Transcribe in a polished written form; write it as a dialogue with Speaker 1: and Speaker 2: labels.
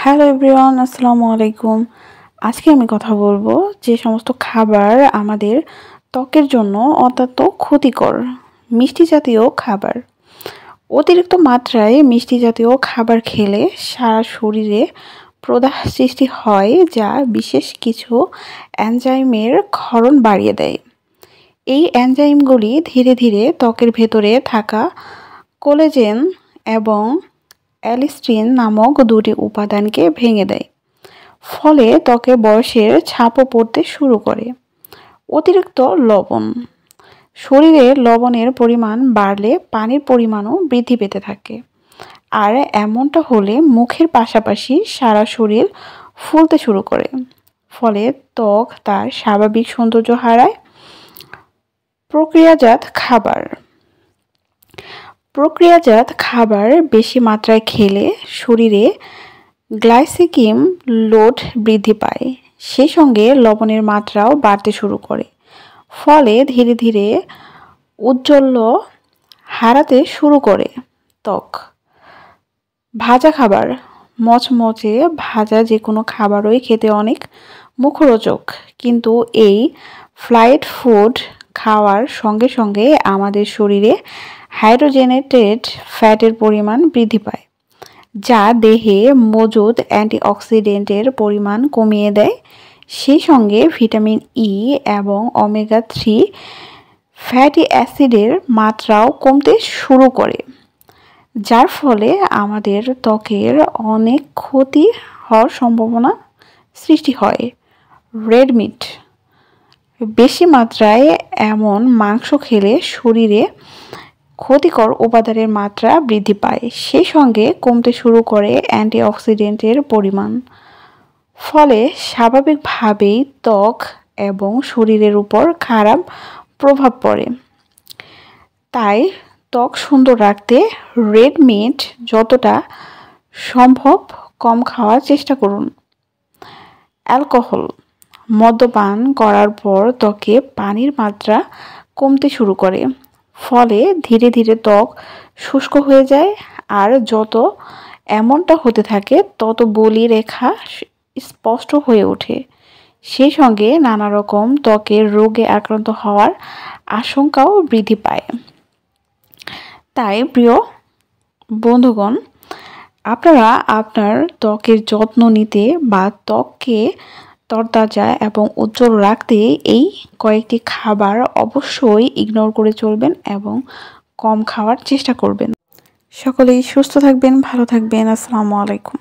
Speaker 1: Hello everyone, আসসালামু আলাইকুম। আজকে আমি কথা বলবো যে সমস্ত খাবার আমাদের ত্বকের জন্য অত্যন্ত ক্ষতিকর। মিষ্টি জাতীয় খাবার। অতিরিক্ত মাত্রায় মিষ্টি জাতীয় খাবার খেলে সারা শরীরে প্রদাহ সৃষ্টি হয়, যা বিশেষ কিছু এনজাইমের ক্ষরণ বাড়িয়ে দেয়। এই এনজাইমগুলি ধীরে ধীরে ত্বকের ভেতরে থাকা কোলাজেন এবং এলিস্টিন নামক দুটি উপাদানকে ভেঙে দেয়, ফলে ত্বকে বয়সের ছাপও পড়তে শুরু করে। অতিরিক্ত লবণ। শরীরে লবণের পরিমাণ বাড়লে পানির পরিমাণও বৃদ্ধি পেতে থাকে, আর এমনটা হলে মুখের পাশাপাশি সারা শরীর ফুলতে শুরু করে, ফলে ত্বক তার স্বাভাবিক সৌন্দর্য হারায়। প্রক্রিয়াজাত খাবার। প্রক্রিয়াজাত খাবার বেশি মাত্রায় খেলে শরীরে গ্লাইসেমিক লোড বৃদ্ধি পায়, সেই সঙ্গে লবণের মাত্রাও বাড়তে শুরু করে, ফলে ধীরে ধীরে ঔজ্জ্বল্য হারাতে শুরু করে ত্বক। ভাজা খাবার। মচমচে ভাজা যে কোনো খাবারই খেতে অনেক মুখরোচক, কিন্তু এই ফ্রাইড ফুড খাওয়ার সঙ্গে সঙ্গে আমাদের শরীরে হাইড্রোজেনেটেড ফ্যাটের পরিমাণ বৃদ্ধি পায়, যা দেহে মজুদ অ্যান্টিঅক্সিডেন্টের পরিমাণ কমিয়ে দেয়। সেই সঙ্গে ভিটামিন ই এবং ওমেগা-3 ফ্যাটি অ্যাসিডের মাত্রাও কমতে শুরু করে, যার ফলে আমাদের ত্বকের অনেক ক্ষতি হওয়ার সম্ভাবনা সৃষ্টি হয়। Red meat. বেশি মাত্রায় এমন মাংস খেলে শরীরে ক্ষতিকর উপাদানের মাত্রা বৃদ্ধি পায়, সেই সঙ্গে কমতে শুরু করে অ্যান্টিঅক্সিডেন্টের পরিমাণ, ফলে স্বাভাবিকভাবেই ত্বক এবং শরীরের উপর খারাপ প্রভাব পড়ে। তাই ত্বক সুন্দর রাখতে রেড মিট যতটা সম্ভব কম খাওয়ার চেষ্টা করুন। অ্যালকোহল। মদ্যপান করার পর ত্বকে পানির মাত্রা কমতে শুরু করে, ফলে ধীরে ধীরে ত্বক শুষ্ক হয়ে যায়, আর যত এমনটা হতে থাকে তত বলি রেখা স্পষ্ট হয়ে ওঠে, সেই সঙ্গে নানা রকম ত্বকের রোগে আক্রান্ত হওয়ার আশঙ্কাও বৃদ্ধি পায়। তাই প্রিয় বন্ধুগণ, আপনারা আপনার ত্বকের যত্ন নিতে বা ত্বককে তরতাজা এবং উজ্জ্বল রাখতে এই কয়েকটি খাবার অবশ্যই ইগনোর করে চলবেন এবং কম খাওয়ার চেষ্টা করবেন। সকলেই সুস্থ থাকবেন, ভালো থাকবেন। আসসালামু আলাইকুম।